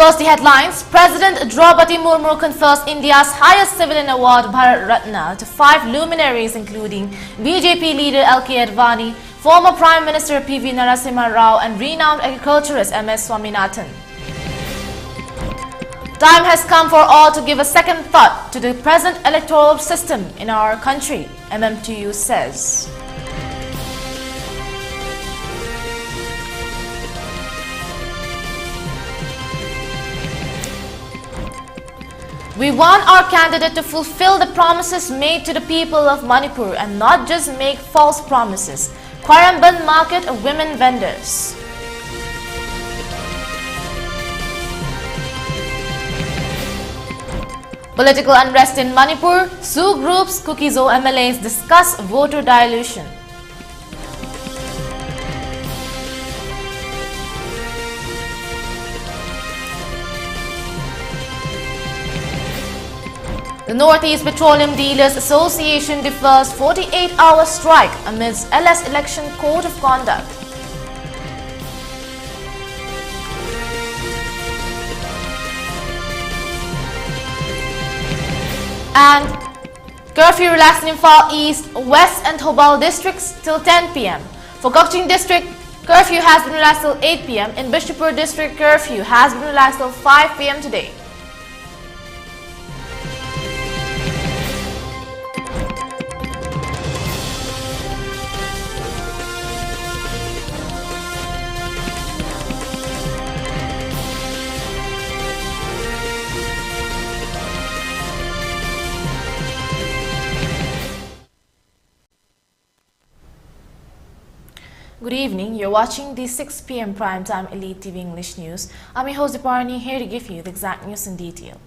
First, the headlines. President Draupadi Murmu confers India's highest civilian award, Bharat Ratna, to 5 luminaries including BJP leader L.K. Advani, former Prime Minister P.V. Narasimha Rao and renowned agriculturist M.S. Swaminathan. Time has come for all to give a second thought to the present electoral system in our country, MMTU says. We want our candidate to fulfill the promises made to the people of Manipur and not just make false promises. Quaramban market of women vendors. Political unrest in Manipur. Sioux groups, Kukizo MLAs discuss voter dilution. The Northeast Petroleum Dealers Association defers 48-hour strike amidst LS Election Code of Conduct. And curfew relaxed in Imphal East, West and Hobal districts till 10 p.m. For Gokching district, curfew has been relaxed till 8 p.m. In Bishopur district, curfew has been relaxed till 5 p.m. today. Good evening, you're watching the 6 p.m. primetime Elite TV English News. I'm your host Dipwarani, here to give you the exact news in detail.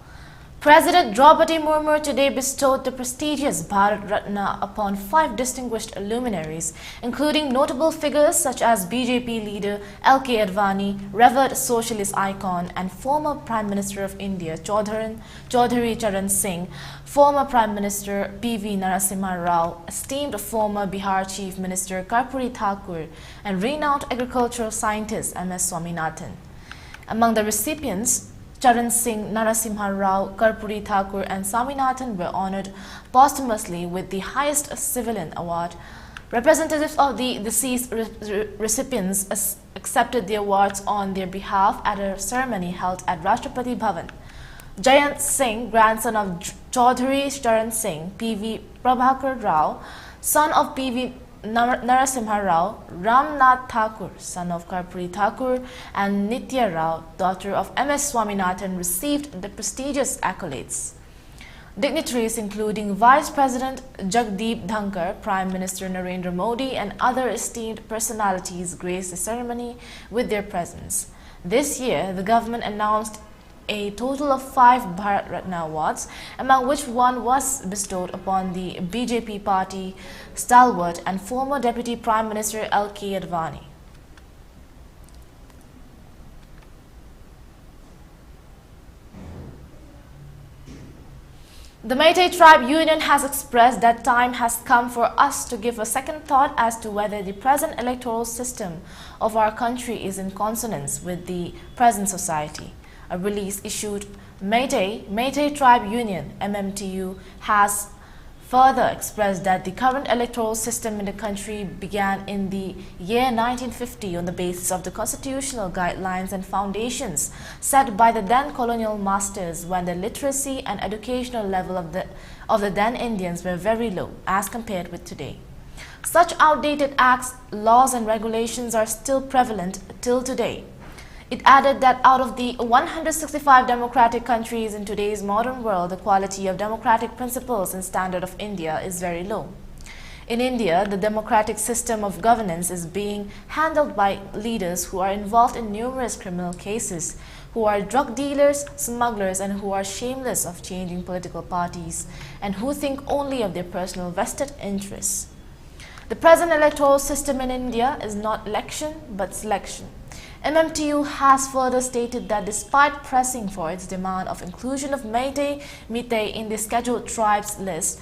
President Draupadi Murmu today bestowed the prestigious Bharat Ratna upon 5 distinguished luminaries, including notable figures such as BJP leader L.K. Advani, revered socialist icon and former Prime Minister of India Chaudhary Charan Singh, former Prime Minister P.V. Narasimha Rao, esteemed former Bihar Chief Minister Karpuri Thakur, and renowned agricultural scientist M.S. Swaminathan. Among the recipients, Charan Singh, Narasimha Rao, Karpuri Thakur and Swaminathan were honored posthumously with the highest civilian award. Representatives of the deceased recipients accepted the awards on their behalf at a ceremony held at Rashtrapati Bhavan. Jayant Singh, grandson of Chaudhary Charan Singh, P.V. Prabhakar Rao, son of P.V. Narasimha Rao, Ramnath Thakur, son of Karpuri Thakur, and Nitya Rao, daughter of M.S. Swaminathan, received the prestigious accolades. Dignitaries including Vice President Jagdeep Dhankar, Prime Minister Narendra Modi and other esteemed personalities graced the ceremony with their presence. This year, the government announced a total of 5 Bharat Ratna awards, among which one was bestowed upon the BJP party stalwart and former Deputy Prime Minister L.K. Advani. The Meitei Tribe Union has expressed that time has come for us to give a second thought as to whether the present electoral system of our country is in consonance with the present society. A release issued Meitei Tribe Union (MMTU) has further expressed that the current electoral system in the country began in the year 1950 on the basis of the constitutional guidelines and foundations set by the then colonial masters, when the literacy and educational level of the then Indians were very low as compared with today. Such outdated acts, laws and regulations are still prevalent till today. It added that out of the 165 democratic countries in today's modern world, the quality of democratic principles and standard of India is very low. In India, the democratic system of governance is being handled by leaders who are involved in numerous criminal cases, who are drug dealers, smugglers, and who are shameless of changing political parties, and who think only of their personal vested interests. The present electoral system in India is not election but selection. MMTU has further stated that despite pressing for its demand of inclusion of Meitei in the scheduled tribes list,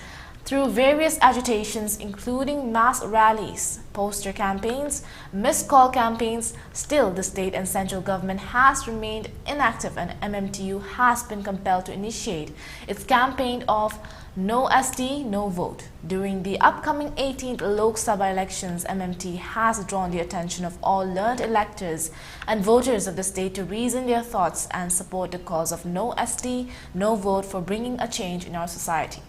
through various agitations including mass rallies, poster campaigns, missed call campaigns. Still, the state and central government has remained inactive and MMTU has been compelled to initiate its campaign of No SD, No Vote. During the upcoming 18th Lok Sabha elections, MMT has drawn the attention of all learned electors and voters of the state to reason their thoughts and support the cause of No SD, No Vote for bringing a change in our society.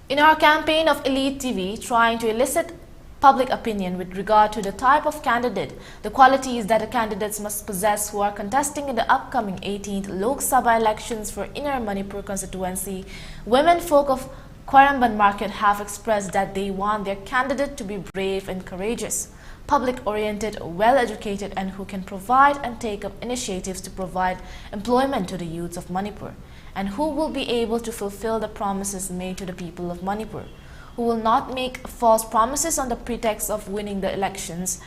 In our campaign of Elite TV, trying to elicit public opinion with regard to the type of candidate, the qualities that the candidates must possess who are contesting in the upcoming 18th Lok Sabha elections for Inner Manipur constituency, women folk of Kwaramban Market have expressed that they want their candidate to be brave and courageous, public-oriented, well-educated, and who can provide and take up initiatives to provide employment to the youths of Manipur, and who will be able to fulfill the promises made to the people of Manipur, who will not make false promises on the pretext of winning the elections.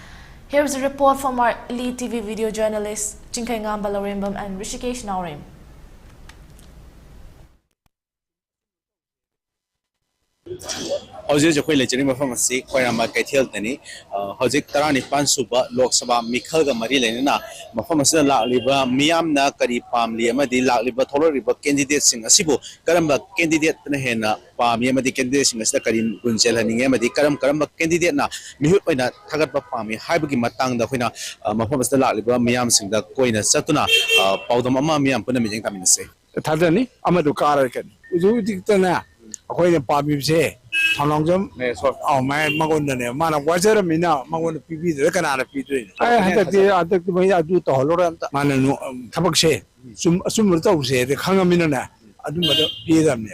Here is a report from our Elite TV video journalists Chinkai Ngamba Lorimbam and Rishikesh Naurim. Hojik jokoi lejari mafam asi Kwairamba Kaithel tani hojik tarani pansuba Lok Sabha Mikhal ga mari lenina mafam asida lakliba miyamna kari pamli amadi lakliba tholoriba candidate sing asibu karamba candidate na hena pami amadi candidate sing asida kari gunjel haninge amadi karamba candidate na mihut oina thagatba pami haibagi matang da khoina mafam asida lakliba miyam sing da koina satuna paudam ama miyam puna mijeng taminase thadani amadu karar kan uju diktana akhoi ne pami se Thanongjam my Magondane, Mana Wazer Mina, Magon Pipi, the Canada Pitri. I had the way I do to Holland, Manano Tabakshe, Sumurto say, the Kangamina, I do not hear them.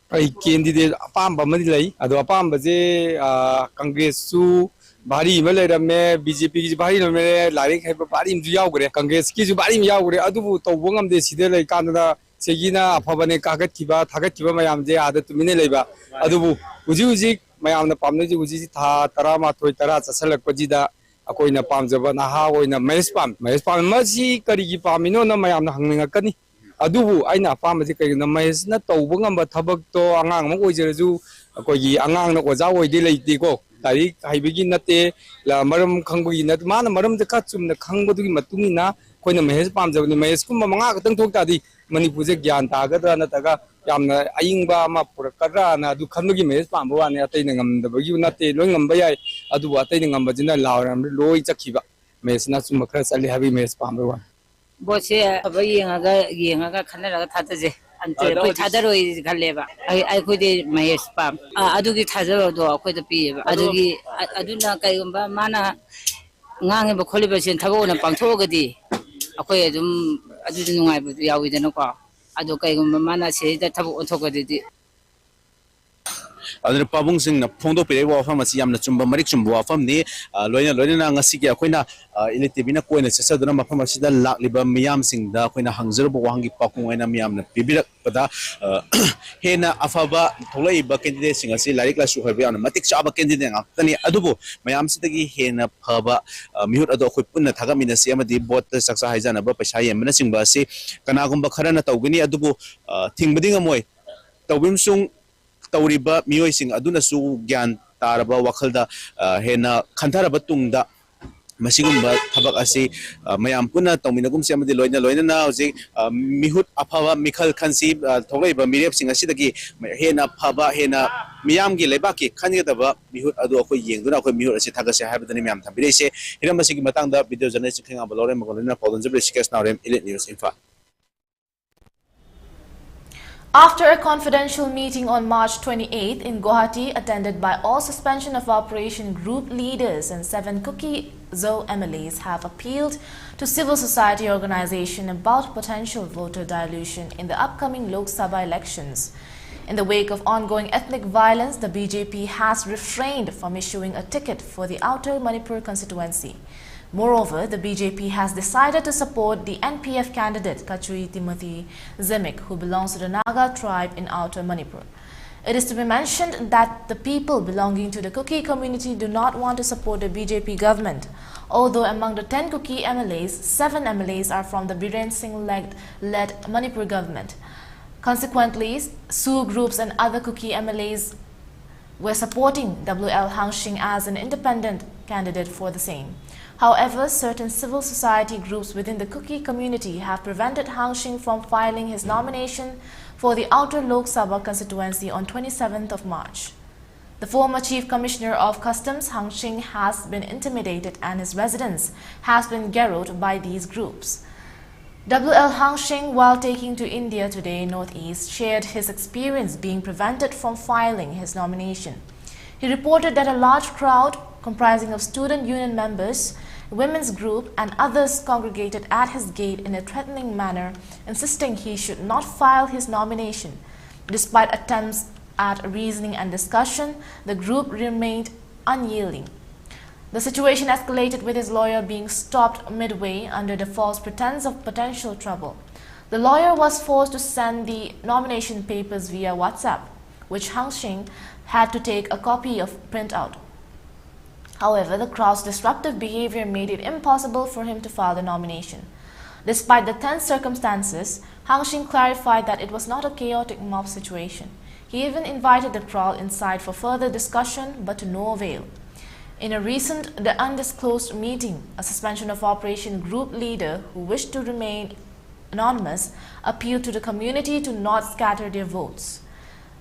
I candidate Pamba Madilay, Ado Pambaze, Congress Su, Bari, Melame, BJP, Bari, like have a body in Yagre, Congress, Kizu Bari Yagre, Adu to Wongam de Sidele, Canada. Segina, Pavane Kagativa, Tagativa, Mayam, the other to Mineleva, Adubu, Ujuzik, Mayam the Pamnaji, Ujita, Tarama, Toitara, Salakojida, Akoina Pamzava, Naha, in a Mespam, Mespam, Mazi, Karigi Pamino, Mayam hanging a cani. Adubu, Aina Pamazika in the Mays, not to Wungam, but Tabakto, Angang, Mojazu, Akoyi, Angang was our delay digo. Tarik, I begin at the La Maram Kangu, not Man, Maram the Katsum, the Kango Matumina, Koina Mays Pams of the Mays, Kumamanga, Tokadi. Manipur Gian Taga, Nataga, Yamna, Ayingba, Mapura, and do Kanugi Mes, Pambo, and attaining the Unate, Lungam Bay, Adu attaining a Majina Laura and Loy Chakiva, Mes Natsumakas, Ali Heavy Mes Pambo. Bosia, a Yaga Canada Tataze, and Tadaro is Galeva. I could my spam. Adugi Tazaro do, quite a pee. Adugi, Aduna Kayumba, Mana, Nang and Bacolibas in Tavona, Pantogadi. Akoy dum adu nungai bu yawi de no ko adu kai gum mana se da tabu ontogadi Adre Pabung sing na Pondo Pere Wafam Siam Chumba Marik Chumbu Wafam ni Loina Ngasiki Aquina ELITETV Koina Sesaduna Mafamasida Lakliba Miam sing da Quina Hangzerbo Wangi Pakuina Miam Pibira Pada Hena Afaba Tolaiba candidate sing as Larika Suhabian Matik Shaba candidate Tani Adubo Mayam Sitagi Hena Paba Mihut Adokuna Tagamina Siama di bot Saksa Hazana Bapashaya Menacing Basi Kanagumba Karana Togini Adubo Tingbading Amoy Tawimsung Tauriba Mioising Aduna Su Gyan Taraba Wakalda Hena Kantaraba Tungda Masigumba Tabak Asi Mayampuna Tominagum Siamadi Loina Nazi Mihut Apava Mikal Kansi Toleba Mirep Singasidaki Hena Paba Hena Miamgi Lebaki Kanidaba Mihut Adu Yenguna Mihut Sitagasi Habitani Miam Tabirese Hiramasi Matanga video journalist King of Lorem Magolina Poland Zibrishkas Narem Elite News Infa. After a confidential meeting on March 28 in Guwahati, attended by all suspension of operation group leaders and 7 Kuki Zo MLAs have appealed to civil society organization about potential voter dilution in the upcoming Lok Sabha elections. In the wake of ongoing ethnic violence, the BJP has refrained from issuing a ticket for the Outer Manipur constituency. Moreover, the BJP has decided to support the NPF candidate Kachui Timothy Zemik, who belongs to the Naga tribe in Outer Manipur. It is to be mentioned that the people belonging to the Kuki community do not want to support the BJP government. Although among the 10 Kuki MLAs, 7 MLAs are from the Biren Singh-led Manipur government. Consequently, Sioux groups and other Kuki MLAs were supporting W.L. Hangshing as an independent candidate for the same. However, certain civil society groups within the Kuki community have prevented Hangshing from filing his nomination for the Outer Lok Sabha constituency on 27th of March. The former Chief Commissioner of Customs, Hangshing, has been intimidated and his residence has been garrotted by these groups. W.L. Hangshing, while taking to India Today Northeast, shared his experience being prevented from filing his nomination. He reported that a large crowd comprising of student union members, women's group and others congregated at his gate in a threatening manner, insisting he should not file his nomination. Despite attempts at reasoning and discussion, the group remained unyielding. The situation escalated with his lawyer being stopped midway under the false pretense of potential trouble. The lawyer was forced to send the nomination papers via WhatsApp, which Hangshing had to take a copy of printout. However, the crowd's disruptive behavior made it impossible for him to file the nomination. Despite the tense circumstances, Hangshing clarified that it was not a chaotic mob situation. He even invited the crowd inside for further discussion, but to no avail. In a recent, the undisclosed meeting, a suspension of operation group leader who wished to remain anonymous appealed to the community to not scatter their votes.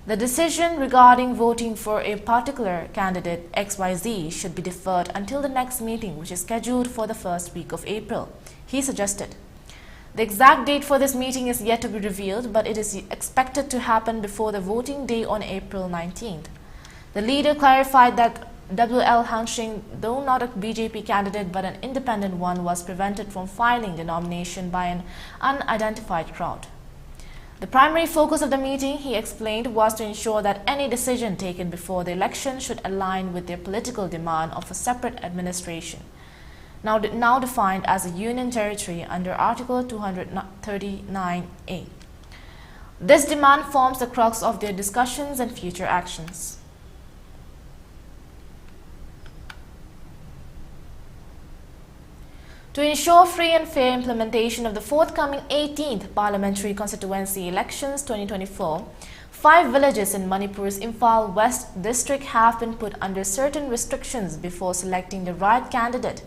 The decision regarding voting for a particular candidate XYZ should be deferred until the next meeting, which is scheduled for the first week of April, he suggested. The exact date for this meeting is yet to be revealed, but it is expected to happen before the voting day on April 19th. The leader clarified that W.L. Hangshing, though not a BJP candidate but an independent one, was prevented from filing the nomination by an unidentified crowd. The primary focus of the meeting, he explained, was to ensure that any decision taken before the election should align with their political demand of a separate administration, now defined as a union territory under Article 239A. This demand forms the crux of their discussions and future actions. To ensure free and fair implementation of the forthcoming 18th Parliamentary Constituency Elections 2024, 5 villages in Manipur's Imphal West district have been put under certain restrictions before selecting the right candidate.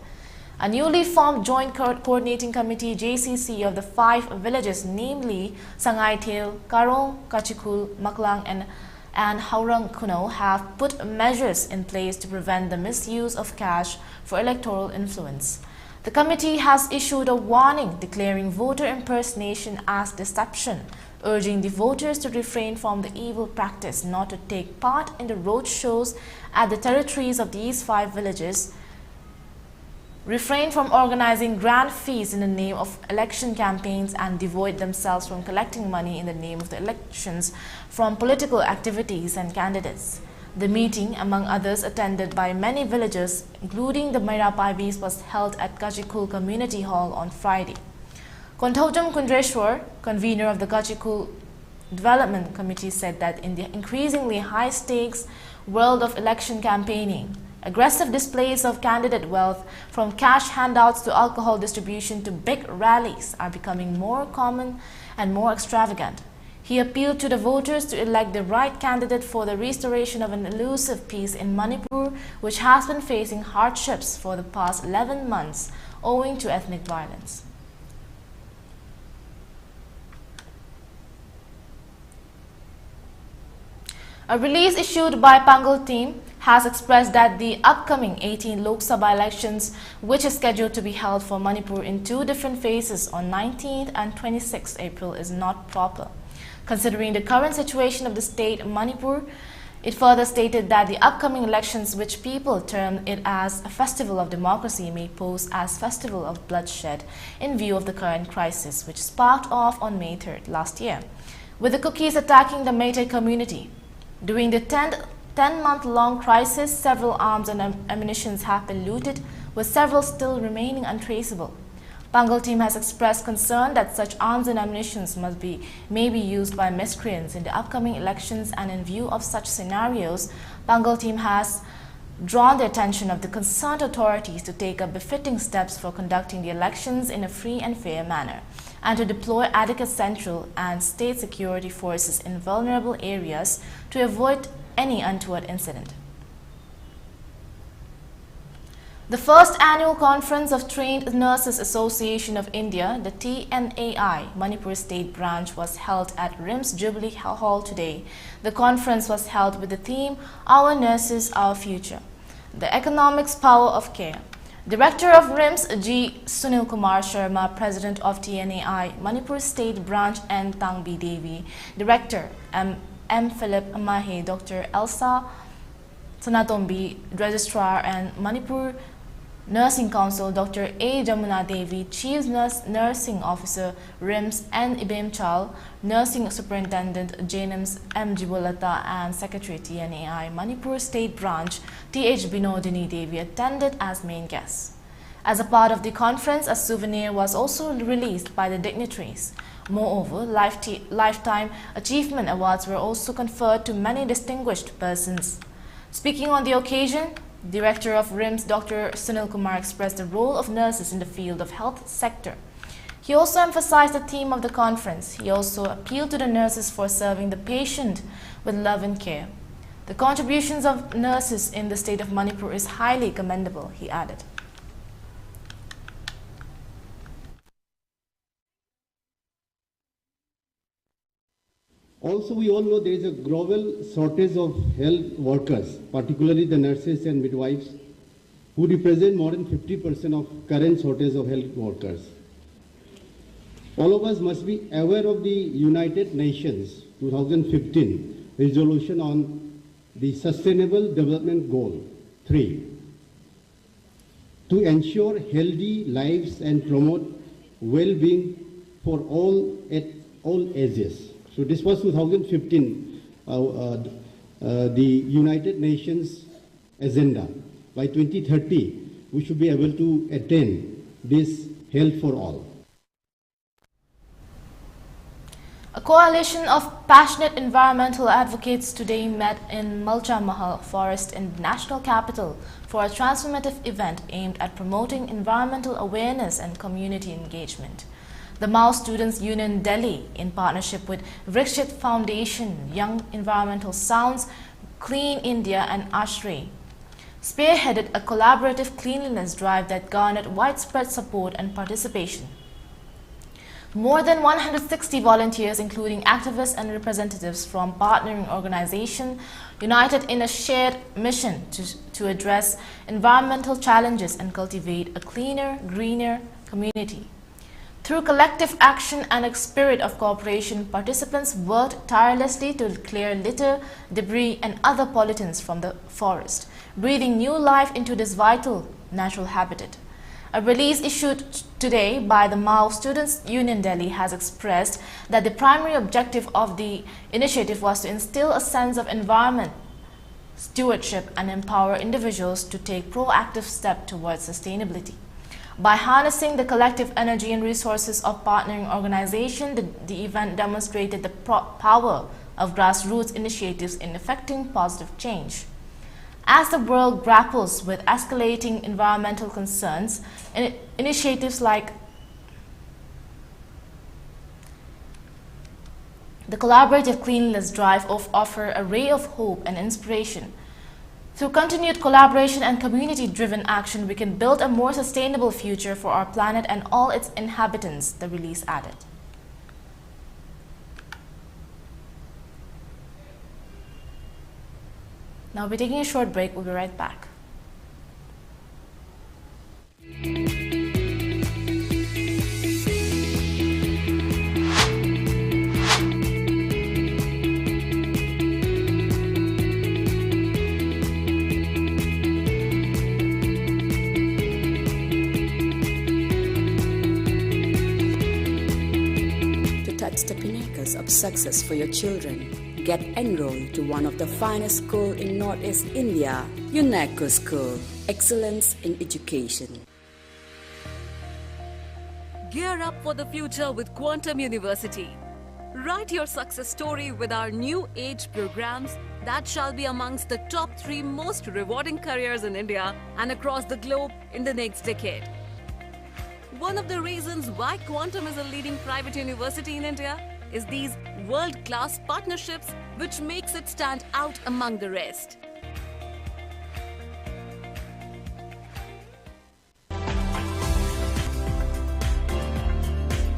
A newly formed Joint Coordinating Committee JCC of the 5 villages, namely Sangai Thel, Karong, Kachikul, Maklang and Haurang Kuno, have put measures in place to prevent the misuse of cash for electoral influence. The committee has issued a warning declaring voter impersonation as deception, urging the voters to refrain from the evil practice, not to take part in the road shows at the territories of these 5 villages, refrain from organizing grand feasts in the name of election campaigns, and devoid themselves from collecting money in the name of the elections from political activities and candidates. The meeting, among others attended by many villagers, including the Maira Paibis, was held at Kachikul Community Hall on Friday. Konthojam Kundreshwar, convener of the Kachikul Development Committee, said that in the increasingly high-stakes world of election campaigning, aggressive displays of candidate wealth, from cash handouts to alcohol distribution to big rallies, are becoming more common and more extravagant. He appealed to the voters to elect the right candidate for the restoration of an elusive peace in Manipur, which has been facing hardships for the past 11 months owing to ethnic violence. A release issued by Pangal team has expressed that the upcoming 18 Lok Sabha elections, which is scheduled to be held for Manipur in 2 different phases on 19th and 26th April, is not proper. Considering the current situation of the state Manipur, it further stated that the upcoming elections, which people term it as a festival of democracy, may pose as festival of bloodshed in view of the current crisis, which sparked off on May 3rd last year, with the Kukis attacking the Meitei community. During the 10-month-long crisis, several arms and ammunition have been looted, with several still remaining untraceable. Bengal team has expressed concern that such arms and ammunition may be used by miscreants in the upcoming elections, and in view of such scenarios, Bengal team has drawn the attention of the concerned authorities to take up befitting steps for conducting the elections in a free and fair manner, and to deploy adequate central and state security forces in vulnerable areas to avoid any untoward incident. The first annual conference of Trained Nurses Association of India, the TNAI Manipur State Branch, was held at RIMS Jubilee Hall today. The conference was held with the theme, Our Nurses, Our Future, the Economics Power of Care. Director of RIMS G. Sunil Kumar Sharma, President of TNAI Manipur State Branch N. Tangbi Devi, Director M. Philip Mahe, Dr. Elsa Sanatombi, Registrar and Manipur Nursing Council, Dr. A. Jamuna Devi, Chief Nursing Officer, RIMS N. Ibem Chal, Nursing Superintendent, JNIMS M. Jibolata, and Secretary TNAI Manipur State Branch, T.H. Binodini Devi attended as main guests. As a part of the conference, a souvenir was also released by the dignitaries. Moreover, Lifetime Achievement Awards were also conferred to many distinguished persons. Speaking on the occasion, Director of RIMS Dr. Sunil Kumar expressed the role of nurses in the field of health sector. He also emphasized the theme of the conference. He also appealed to the nurses for serving the patient with love and care. The contributions of nurses in the state of Manipur is highly commendable, he added. Also, we all know there is a global shortage of health workers, particularly the nurses and midwives, who represent more than 50% of current shortage of health workers. All of us must be aware of the United Nations 2015 resolution on the Sustainable Development Goal 3 to ensure healthy lives and promote well-being for all at all ages. So this was 2015, the United Nations agenda. By 2030, we should be able to attain this health for all. A coalition of passionate environmental advocates today met in Malcha Mahal Forest in the national capital for a transformative event aimed at promoting environmental awareness and community engagement. The Mao Students Union Delhi, in partnership with Vrikshit Foundation, Young Environmental Sounds, Clean India and Ashray, spearheaded a collaborative cleanliness drive that garnered widespread support and participation. More than 160 volunteers, including activists and representatives from partnering organizations, united in a shared mission to address environmental challenges and cultivate a cleaner, greener community. Through collective action and a spirit of cooperation, participants worked tirelessly to clear litter, debris and other pollutants from the forest, breathing new life into this vital natural habitat. A release issued today by the Mao Students Union Delhi has expressed that the primary objective of the initiative was to instill a sense of environment stewardship and empower individuals to take proactive steps towards sustainability. By harnessing the collective energy and resources of partnering organizations, the event demonstrated the power of grassroots initiatives in effecting positive change. As the world grapples with escalating environmental concerns, initiatives like the collaborative cleanliness drive offer a ray of hope and inspiration. Through continued collaboration and community-driven action, we can build a more sustainable future for our planet and all its inhabitants, the release added. Now we're taking a short break. We'll be right back. The pinnacles of success for your children. Get enrolled to one of the finest schools in Northeast India, UNESCO School, Excellence in Education. Gear up for the future with Quantum University. Write your success story with our new age programs that shall be amongst the top 3 most rewarding careers in India and across the globe in the next decade. One of the reasons why Quantum is a leading private university in India is these world-class partnerships which makes it stand out among the rest.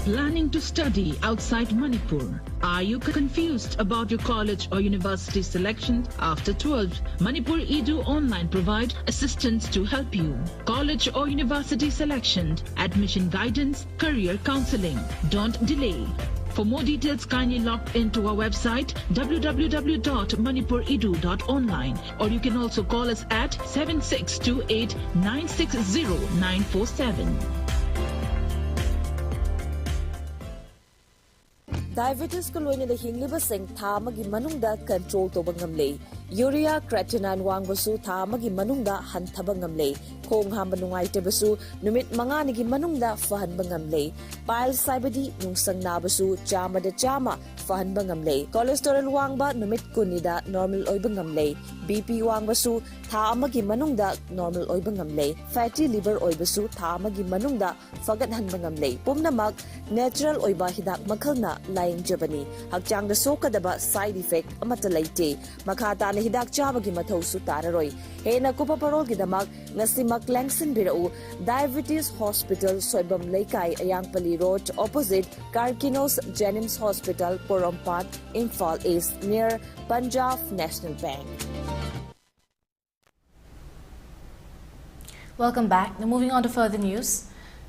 Planning to study outside Manipur? Are you confused about your college or university selection after 12? Manipur Edu Online provide assistance to help you. College or university selection, admission guidance, career counseling. Don't delay. For more details, kindly log into our website www.manipuredu.online, or you can also call us at 7628 960 947. Diabetes ko loy na hingliba seng tha magi manungda control to bangamle. Urea creatinine wangbasu tha magi manungda hanthaba ngamle. Khong hamba nungai tebasu numit manga nigi manungda fahan bangamle. Bile saibadi nungsang nabasu chama da chama fahan bangamle. Cholesterol wangba numit kunida normal oy bangamle. BP wangbasu tha amagi manungda normal oy bangamle. Fatty liver oy basu tha amagi manungda fagat han bangamle. Pumnamak natural oy ba hidak makhalna laing jabani. Hakchang da sokadaba side effect amata laite. Makhata na hidak chabagi mathau su tararoy. He na kupa parol gidamak ngasimak langsin birau Diabetes Hospital Soibam Laikai Ayangpali Road opposite Karkinos Jennings Hospital Porompat Imphal East near Punjab National Bank. Welcome back. Now moving on to further news.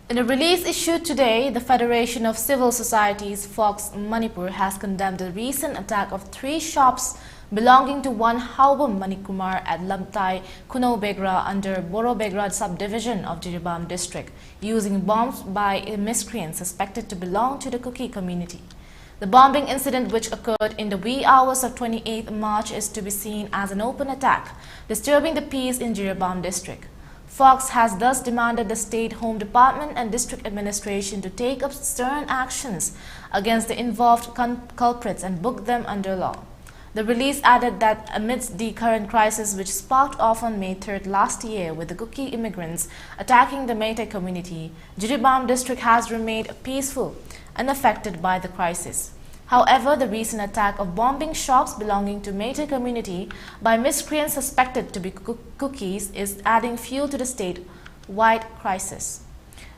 In a release issued today, the Federation of Civil Societies Fox Manipur has condemned the recent attack of 3 shops belonging to one Haubam Manikumar at Lamtai Kuno Begra under Boro Begra subdivision of Jiribam district, using bombs by miscreants suspected to belong to the Kuki community. The bombing incident, which occurred in the wee hours of 28th March, is to be seen as an open attack, disturbing the peace in Jiribam district. Fox has thus demanded the State Home Department and District Administration to take up stern actions against the involved culprits and book them under law. The release added that amidst the current crisis, which sparked off on May 3rd last year with the Kuki immigrants attacking the Meitei community, Jiribam district has remained peaceful, unaffected by the crisis. However, the recent attack of bombing shops belonging to Meitei community by miscreants suspected to be Kukis is adding fuel to the state-wide crisis.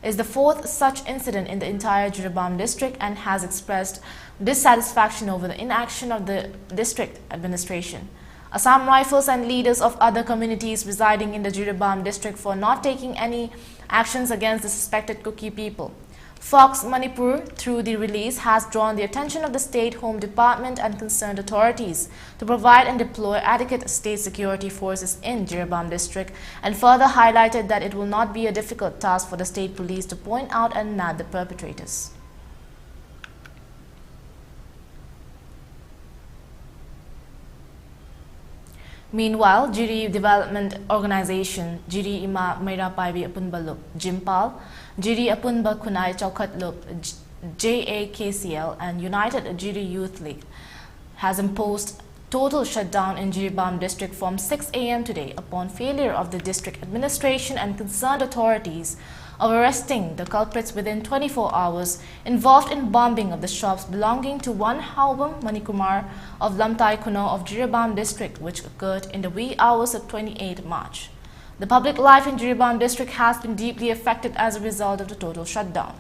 It is the 4th such incident in the entire Jiribam district and has expressed dissatisfaction over the inaction of the district administration. Assam Rifles and leaders of other communities residing in the Jiribam district for not taking any actions against the suspected Kuki people. Fox Manipur, through the release, has drawn the attention of the State Home Department and concerned authorities to provide and deploy adequate state security forces in Jiribam district, and further highlighted that it will not be a difficult task for the state police to point out and nab the perpetrators. Meanwhile, Jiri Development Organization, Jiri Ima Meira Paibi Apunbalup, Jimpal, Jiri Apunba Kunai Chaukatlup, JAKCL and United Jiri Youth League has imposed total shutdown in Jiribam district from 6 a.m. today upon failure of the district administration and concerned authorities of arresting the culprits within 24 hours involved in bombing of the shops belonging to one Haubam Manikumar of Lamtai Kuno of Jiribam district, which occurred in the wee hours of 28 March. The public life in Jiribam district has been deeply affected as a result of the total shutdown.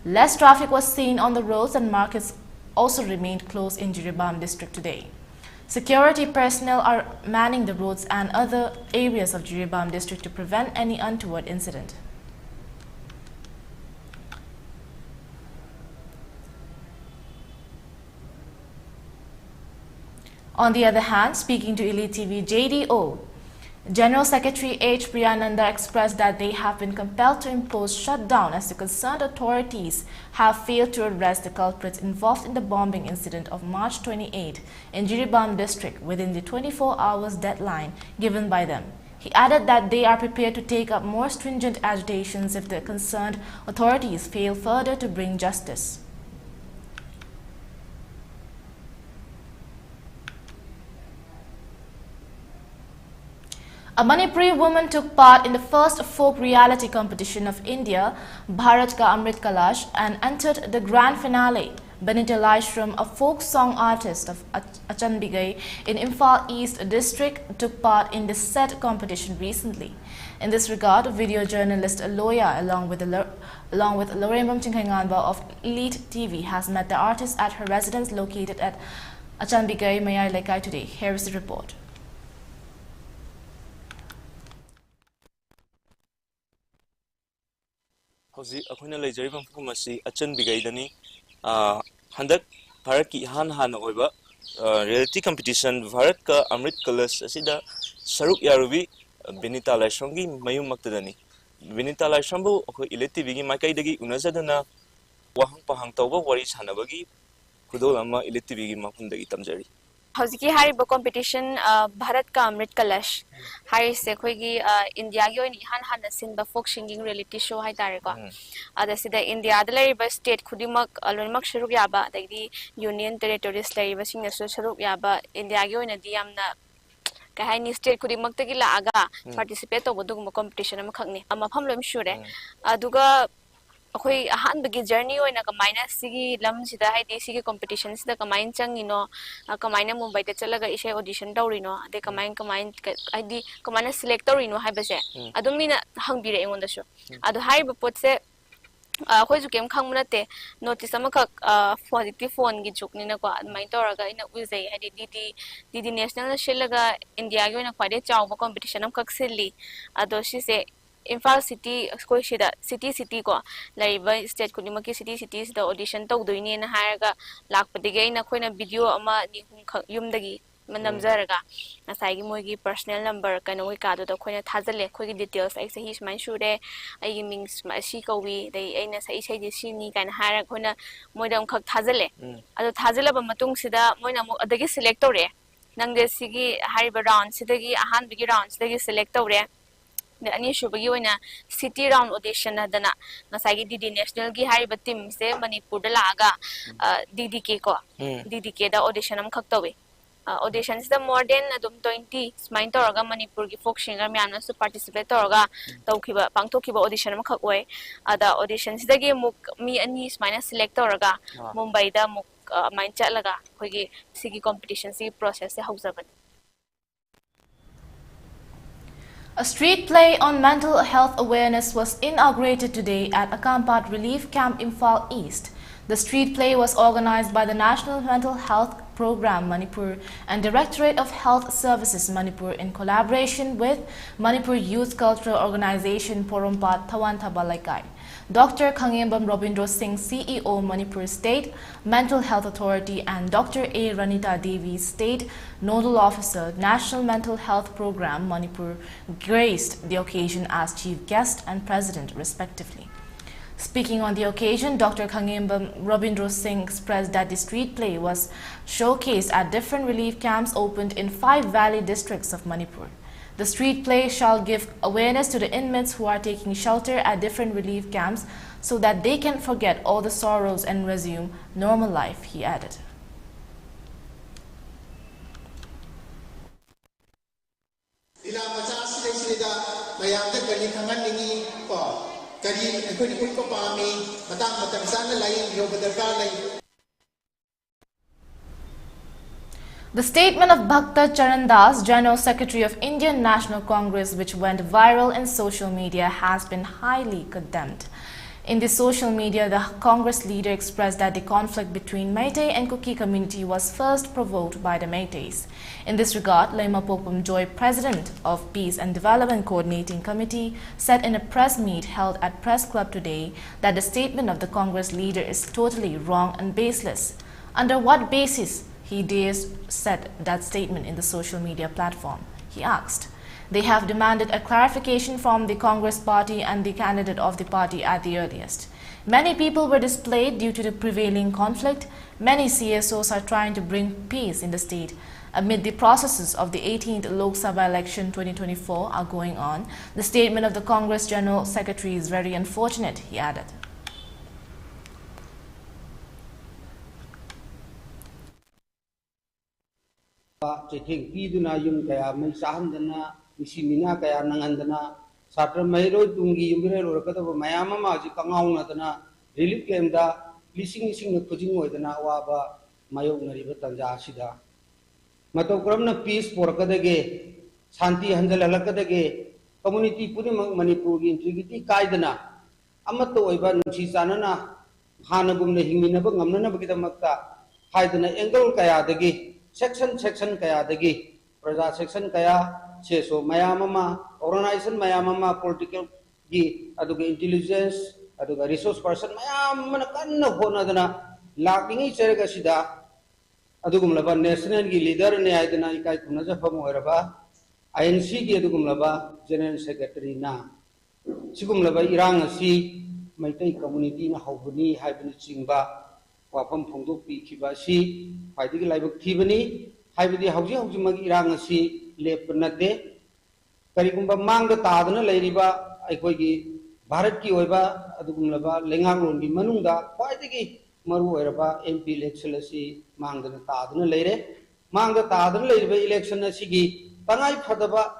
Less traffic was seen on the roads and markets also remained closed in Jiribam district today. Security personnel are manning the roads and other areas of Jiribam district to prevent any untoward incident. On the other hand, speaking to ELITETV JDO, General Secretary H. Priyananda expressed that they have been compelled to impose shutdown as the concerned authorities have failed to arrest the culprits involved in the bombing incident of March 28 in Jiribam district within the 24 hours deadline given by them. He added that they are prepared to take up more stringent agitations if the concerned authorities fail further to bring justice. A Manipuri woman took part in the first folk reality competition of India, Bharat Ka Amrit Kalash, and entered the grand finale. Benita Laishram, a folk song artist of Achanbigai in Imphal East District, took part in the said competition recently. In this regard, video journalist Loya, along with Lorembam Chinkanganba of ELITETV, has met the artist at her residence located at Achanbigai, Mayar Lekai today. Here is the report. Hoji akhona le Jiribam phum asi Achanbigai dani handak Bharat ki han oiba reality competition Bharat ka Amrit Kalash asida saruk yarubi Benita Laishram gi mayum maktadani Benita Laishram bu akhoi ELITETV gi maikai dagi unajadana wahang pahang tawba wari chanabagi khudol ama ELITETV gi mafum dagi tamjari Hoziki haribo competition Bharat Ka Amrit Kalash hari se khoigi India gi oini han sinba folk singing reality show hai tare ko ada sida India da lariba state khudimak alonmak shuruk yaba dagi union territories lariba singna shuruk yaba India gi oina di amna kahaini state khudimak tagi laaga participate to bodugum competition am khakni ama phamlom shure aduga akhoi ahanbagi journey oina kamaina sigi lam sida haidi sigi competition sida kamain changino kamaina Mumbai te chalaga ishe audition tawrino ade kamain haidi kamaina select tawrino haibase adumina hangbire engonda sho adu haiba potse akhoi ju kem khangmuna te notice amakak positive phone gi jukni na ko admai toraga ina uzai haidi dd national shilaga India gi oina khwade chawba competition am kakselli ado shi se Imphal city koi shida city ko laiba state kudimaki city sida audition tawdoini na haraga lakpadige na khoina video ama ni yumdagi manamjaraga nasai gi moigi personal number kanoi ka do da khoina thajale khoi gi details ai sahi sman shure ai gi mings ma si kowi dai aina sai sai di sini kan hara khoina moidam khak thajale ado thajala ba matung sida moina mo adagi select tore nangde sigi hariba round sidagi ahan bigi round sidagi select tore the ani shubagi oina city round audition adana nasagi dd national gi hariba team se Manipur da laga ddk ko ddk da audition am khaktawi auditions the more than adum 20 smain toraga Manipur gi folk singer myamna su participate toraga tawkhiba pangtokhiba audition am khakoi ada auditions dagi muk mi ani smaina select toraga Mumbai da muk main chalaga khoigi sigi competition si process se haujaban. A street play on mental health awareness was inaugurated today at Akampat Relief Camp Imphal East. The street play was organized by the National Mental Health Program Manipur and Directorate of Health Services Manipur in collaboration with Manipur Youth Cultural Organization Porompat Thawantabalaikai. Dr. Khangembam Robindro Singh, CEO Manipur State Mental Health Authority, and Dr. A. Ranita Devi, State Nodal Officer, National Mental Health Program Manipur, graced the occasion as Chief Guest and President respectively. Speaking on the occasion, Dr. Khangembam Robindro Singh expressed that the street play was showcased at different relief camps opened in 5 valley districts of Manipur. The street play shall give awareness to the inmates who are taking shelter at different relief camps so that they can forget all the sorrows and resume normal life, he added. The statement of Bhakta Charan Das, General Secretary of Indian National Congress, which went viral in social media, has been highly condemned. In the social media, the Congress leader expressed that the conflict between Meitei and Kuki community was first provoked by the Meiteis. In this regard, Lema Popum Joy, President of Peace and Development Coordinating Committee, said in a press meet held at Press Club today that the statement of the Congress leader is totally wrong and baseless. Under what basis he dares said that statement in the social media platform, he asked. They have demanded a clarification from the Congress party and the candidate of the party at the earliest. Many people were displaced due to the prevailing conflict. Many CSOs are trying to bring peace in the state. amid the processes of the 18th Lok Sabha election 2024 are going on. The statement of the Congress General Secretary is very unfortunate, he added. Satra Mairo Tungi, Umbrella, Mayama Maji, Kangaunatana, Relief Lemda, Lissing the Kujingo, the Nawaba, Mayona River Tanjashida. Matokramna peace for Kadage, Santi Handela Kadage, community Pudimang Manipur integrity Kaidana, Amato Ivan Chisanana, Hanagum the Himinabang, Namnabitamakta, Haidana Engel Kayadagi, section Kayadagi, Praja section Kaya. So Mayamama, organization Mayamama, political intelligence, resource person, Mayamana Honadana, lacking each Ergasida, Adugumlaba, national leader in the Idana Ikaikunaza Famoeraba, INC Adugumlaba, General Secretary Na. Sigumlaba Iranga Si, Maitai community in Hobuni, Hibin Chingba, Wapam Pongo Pikiba Si, Fighting Libuk Tibani, Hibidi Hauji Iranga Si. Lepnate Karigumba Manga Tadana Ladiba, Aikogi, Bharat Ki Oba, Adugumlaba, Lengarundi Manunda, Quaitigi, Maru Eraba, MP Excellency, Manga Tadana Lady, Manga Tadana Lady election Sigi, Tangai Fataba,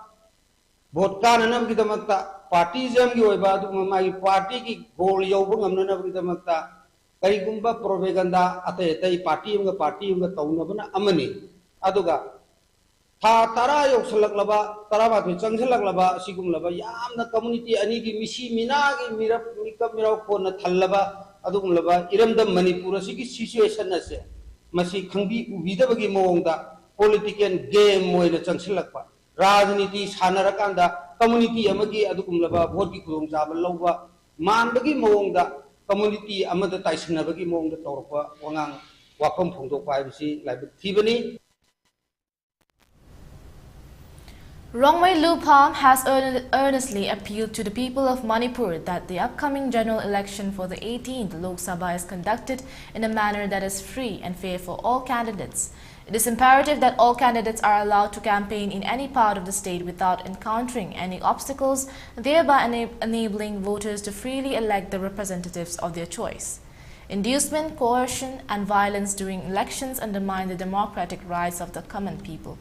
Botkanam Gitamata, Partism Yoba, my party, Gol Yobum, Gitamata, Karigumba propaganda, Ate, party, the Taunabana Amani, Aduga. Tara Yoksalaklaba, Taraba, Changsalaklaba, Sigumlaba, Yam the community, Anigi, Mishi, Minagi, Mika Mirapona, Talaba, Adumlaba, Iram the Manipur, Siki situation as a Masi Kangi, Vidabagi Monda, political game, Moy the Chansalakpa, Rajaniti, Hanarakanda, community Amagi, Adumlaba, Boti Kurum Jabalova, Mandagi Monda, community Amada Taisanabagi Monda Torpa, Wangang, Wakam Punto Privacy, like Tibani. Rongmei Lupam has earnestly appealed to the people of Manipur that the upcoming general election for the 18th Lok Sabha is conducted in a manner that is free and fair for all candidates. It is imperative that all candidates are allowed to campaign in any part of the state without encountering any obstacles, thereby enabling voters to freely elect the representatives of their choice. Inducement, coercion, and violence during elections undermine the democratic rights of the common people.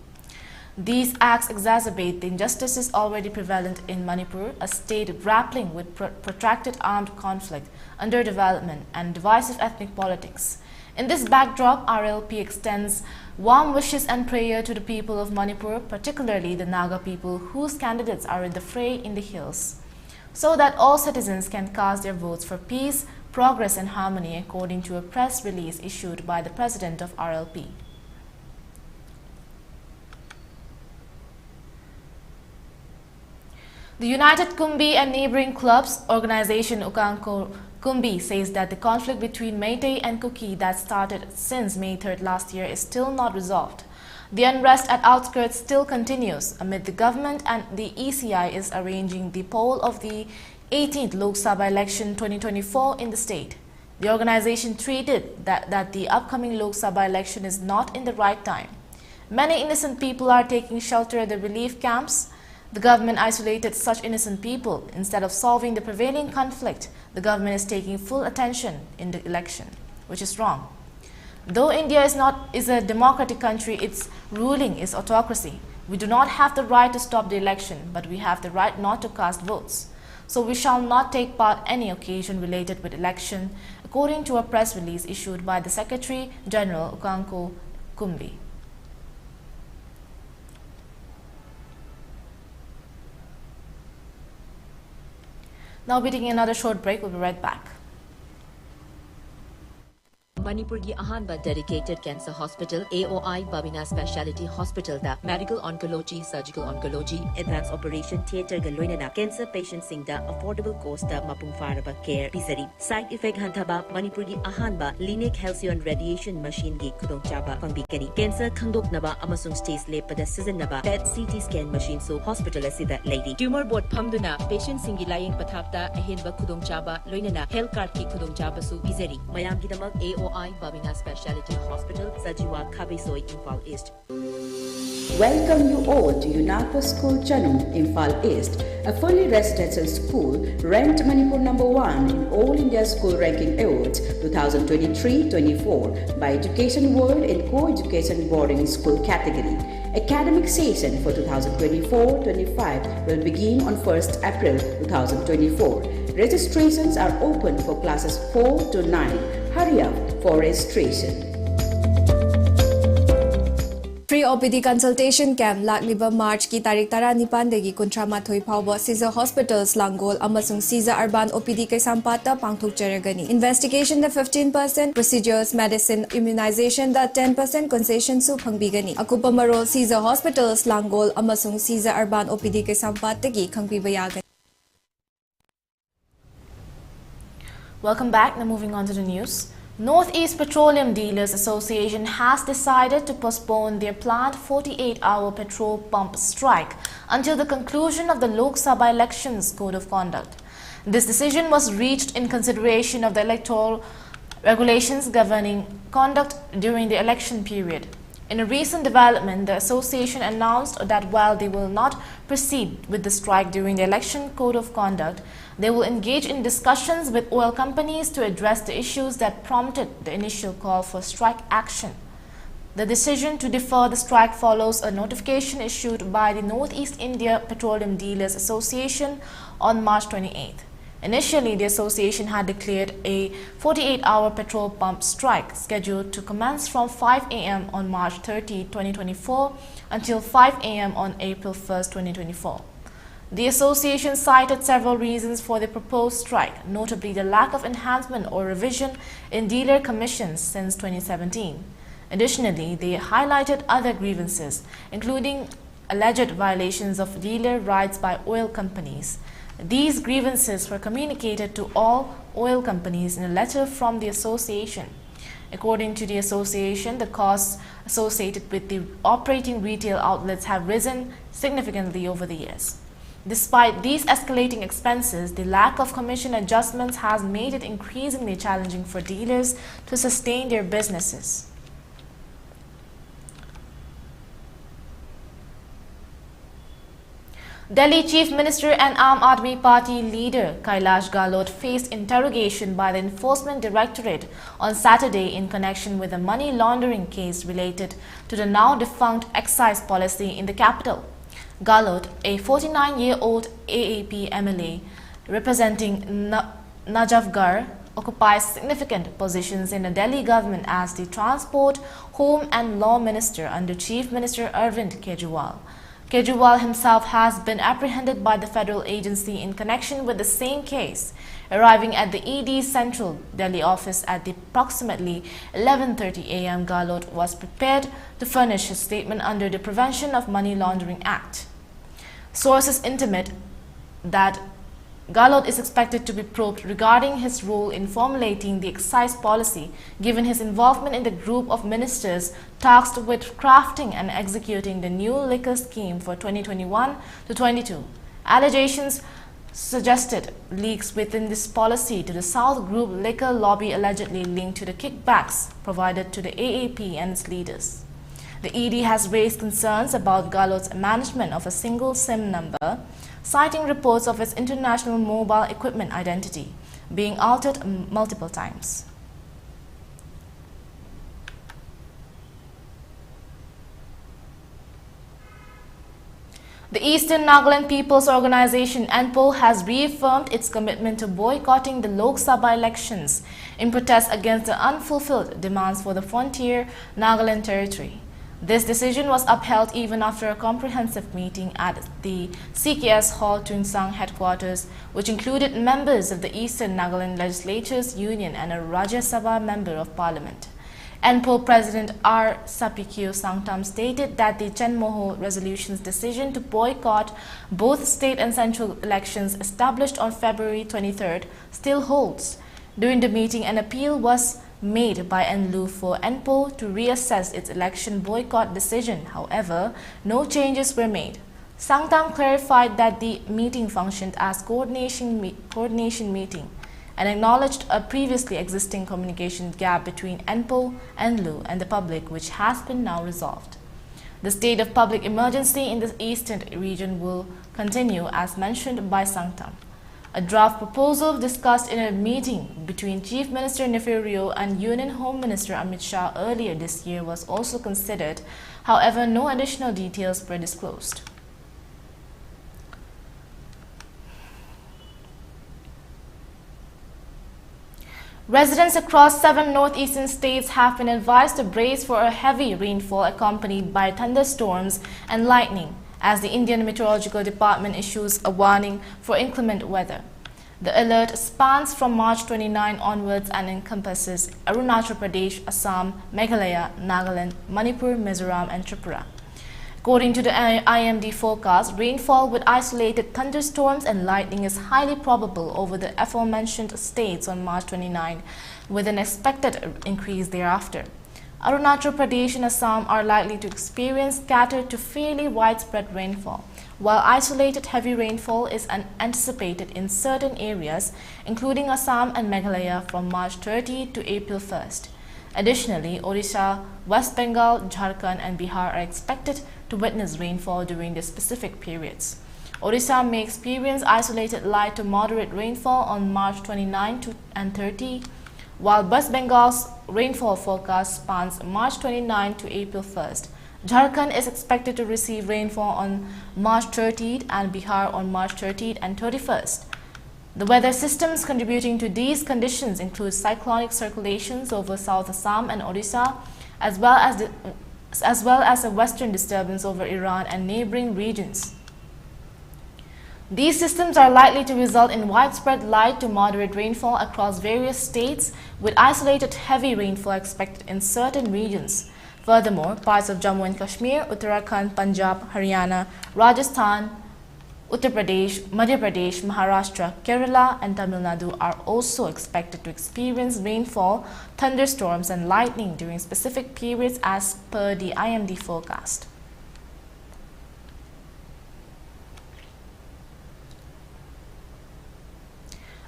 These acts exacerbate the injustices already prevalent in Manipur, a state grappling with protracted armed conflict, underdevelopment, and divisive ethnic politics. In this backdrop, RLP extends warm wishes and prayer to the people of Manipur, particularly the Naga people whose candidates are in the fray in the hills, so that all citizens can cast their votes for peace, progress, and harmony, according to a press release issued by the president of RLP. The United Kumbi and neighboring clubs organization Ukanko Kumbi says that the conflict between Meitei and Kuki that started since May 3rd last year is still not resolved. The unrest at outskirts still continues amid the government and the ECI is arranging the poll of the 18th Lok Sabha election 2024 in the state. The organization treated that the upcoming Lok Sabha election is not in the right time. Many innocent people are taking shelter at the relief camps. The government isolated such innocent people. Instead of solving the prevailing conflict, the government is taking full attention in the election, which is wrong. Though India is a democratic country, its ruling is autocracy. We do not have the right to stop the election, but we have the right not to cast votes. So we shall not take part in any occasion related with election, according to a press release issued by the Secretary General Ukanko Kumbi. Now we're taking another short break. We'll be right back. Manipur gi ahanba dedicated cancer hospital AOI Babina Speciality Hospital da medical oncology, surgical oncology, advanced operation theater ga loinana cancer patients sing da affordable cost da mapung faraba care pisari. Side effect hantaba Manipur gi ahanba Linic Halcyon radiation machine gi kudong chaba pangbikani. Cancer khangdoknaba amasung stage lepada sizinaba PET CT scan machine so hospital asida lady. Tumor board phamduna patient singi laying pathapta ahenba kudong chaba loinana health card ki kudong chaba su pisari. Mayam gi damak AOI AOI Babina Speciality Hospital, Sajiwa Kabisoi, Imphal East. Welcome you all to UNAPO School Chanum, Imphal East, a fully residential school ranked Manipur #1 in All India School Ranking Awards 2023-24 by Education World in Co-Education Boarding School category. Academic session for 2024-25 will begin on 1st April 2024. Registrations are open for classes 4 to 9. Hurry up for registration. Free OPD consultation camp Lakliba March ki tarik 19 dagi 38 phawba Caesar Hospitals Langol amasung Caesar Urban OPD Kaisampata pangthokjaragani. Investigation da 15%, procedures, medicine, immunization da 10% concession su phangbigani. Akupa marol Caesar Hospitals Langol amasung Caesar Urban OPD Kaisampata gi khangbiba yagani. Welcome back. Now moving on to the news. Northeast Petroleum Dealers Association has decided to postpone their planned 48-hour petrol pump strike until the conclusion of the Lok Sabha elections code of conduct. This decision was reached in consideration of the electoral regulations governing conduct during the election period. In a recent development, the association announced that while they will not proceed with the strike during the election code of conduct, they will engage in discussions with oil companies to address the issues that prompted the initial call for strike action. The decision to defer the strike follows a notification issued by the Northeast India Petroleum Dealers Association on March 28th. Initially, the association had declared a 48-hour petrol pump strike scheduled to commence from 5 a.m. on March 30, 2024 until 5 a.m. on April 1, 2024. The association cited several reasons for the proposed strike, notably the lack of enhancement or revision in dealer commissions since 2017. Additionally, they highlighted other grievances, including alleged violations of dealer rights by oil companies. These grievances were communicated to all oil companies in a letter from the association. According to the association, the costs associated with the operating retail outlets have risen significantly over the years. Despite these escalating expenses, the lack of commission adjustments has made it increasingly challenging for dealers to sustain their businesses. Delhi Chief Minister and Aam Aadmi Party leader Kailash Gahlot faced interrogation by the Enforcement Directorate on Saturday in connection with a money laundering case related to the now defunct excise policy in the capital. Gahlot, a 49-year-old AAP MLA representing Najafgarh, occupies significant positions in the Delhi government as the Transport, Home and Law Minister under Chief Minister Arvind Kejriwal. Kejriwal himself has been apprehended by the federal agency in connection with the same case, arriving at the ED's Central Delhi office at approximately 11:30 a.m. Gahlot was prepared to furnish his statement under the Prevention of Money Laundering Act. Sources intimate that Gahlot is expected to be probed regarding his role in formulating the excise policy, given his involvement in the group of ministers tasked with crafting and executing the new liquor scheme for 2021 to 22. Allegations suggested leaks within this policy to the South Group liquor lobby allegedly linked to the kickbacks provided to the AAP and its leaders. The ED has raised concerns about Gahlot's management of a single SIM number, citing reports of its international mobile equipment identity being altered multiple times. The Eastern Nagaland People's Organization (ENPO) has reaffirmed its commitment to boycotting the Lok Sabha elections in protest against the unfulfilled demands for the frontier Nagaland territory. This decision was upheld even after a comprehensive meeting at the CKS Hall Tunsang headquarters, which included members of the Eastern Nagaland Legislatures Union and a Rajya Sabha Member of Parliament. ENPO President R. Sapikyo Sangtam stated that the Chenmoho resolution's decision to boycott both state and central elections established on February 23rd still holds. During the meeting, an appeal was made by NLU for ENPO to reassess its election boycott decision. However, no changes were made. Sangtam clarified that the meeting functioned as coordination meeting and acknowledged a previously existing communication gap between ENPO, ENLU and the public, which has been now resolved. The state of public emergency in the eastern region will continue as mentioned by Sangtam. A draft proposal discussed in a meeting between Chief Minister Neferio and Union Home Minister Amit Shah earlier this year was also considered. However, no additional details were disclosed. Residents across 7 northeastern states have been advised to brace for a heavy rainfall accompanied by thunderstorms and lightning, as the Indian Meteorological Department issues a warning for inclement weather. The alert spans from March 29 onwards and encompasses Arunachal Pradesh, Assam, Meghalaya, Nagaland, Manipur, Mizoram and Tripura. According to the IMD forecast, rainfall with isolated thunderstorms and lightning is highly probable over the aforementioned states on March 29, with an expected increase thereafter. Arunachal Pradesh and Assam are likely to experience scattered to fairly widespread rainfall, while isolated heavy rainfall is anticipated in certain areas, including Assam and Meghalaya from March 30 to April 1st. Additionally, Odisha, West Bengal, Jharkhand and Bihar are expected to witness rainfall during the specific periods. Odisha may experience isolated light to moderate rainfall on March 29 and 30, while West Bengal's rainfall forecast spans March 29 to April 1st. Jharkhand is expected to receive rainfall on March 30th and Bihar on March 30th and 31st. The weather systems contributing to these conditions include cyclonic circulations over South Assam and Odisha, as well as a western disturbance over Iran and neighboring regions. These systems are likely to result in widespread light to moderate rainfall across various states, with isolated heavy rainfall expected in certain regions. Furthermore, parts of Jammu and Kashmir, Uttarakhand, Punjab, Haryana, Rajasthan, Uttar Pradesh, Madhya Pradesh, Maharashtra, Kerala and Tamil Nadu are also expected to experience rainfall, thunderstorms and lightning during specific periods as per the IMD forecast.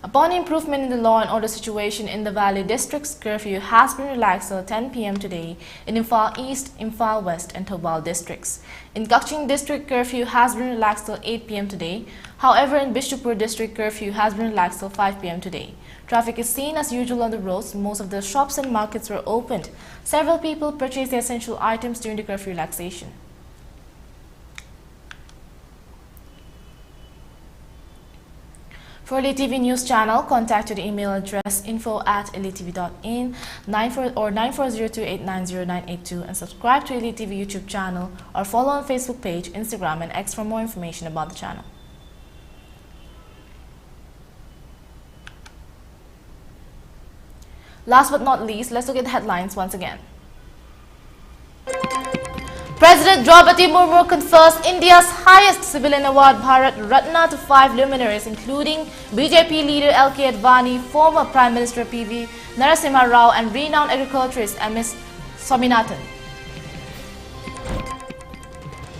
Upon improvement in the law and order situation in the Valley districts, curfew has been relaxed till 10 p.m. today in Imphal East, Imphal West and Thoubal districts. In Kaching district, curfew has been relaxed till 8 p.m. today. However, in Bishnupur district, curfew has been relaxed till 5 p.m. today. Traffic is seen as usual on the roads. Most of the shops and markets were opened. Several people purchased their essential items during the curfew relaxation. For ELITETV News Channel, contact to the email address info@elitetv.in 9402890982 and subscribe to ELITETV YouTube channel or follow on Facebook page, Instagram and X for more information about the channel. Last but not least, let's look at the headlines once again. President Draupadi Murmu confers India's highest civilian award Bharat Ratna to 5 luminaries, including BJP leader L.K. Advani, former Prime Minister P.V. Narasimha Rao and renowned agriculturist M.S. Swaminathan.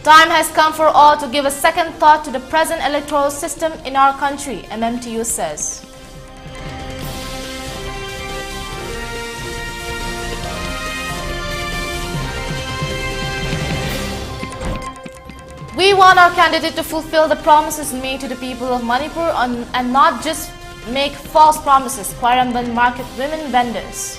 Time has come for all to give a second thought to the present electoral system in our country, MMTU says. We want our candidate to fulfill the promises made to the people of Manipur and not just make false promises, Kwaramban market women vendors.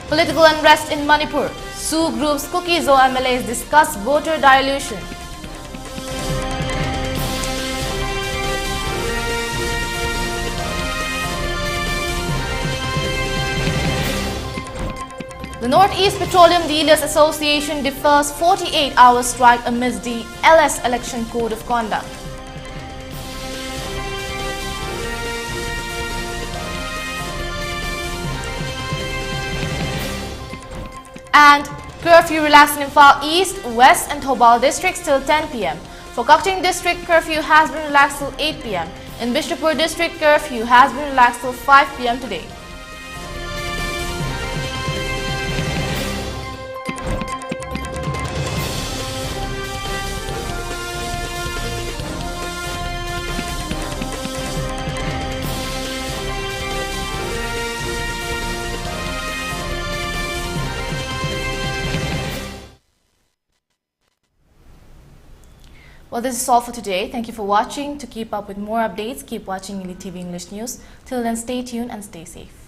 Political unrest in Manipur. Sioux Group's Kukizo MLAs discuss voter dilution. The Northeast Petroleum Dealers Association defers 48-hour strike amidst the LS Election Code of Conduct. And curfew relaxed in Imphal East, West and Thoubal districts till 10 p.m. For Kaching district, curfew has been relaxed till 8 p.m. In Bishnupur district, curfew has been relaxed till 5 p.m. today. Well, this is all for today. Thank you for watching. To keep up with more updates, keep watching ELITETV English News. Till then, stay tuned and stay safe.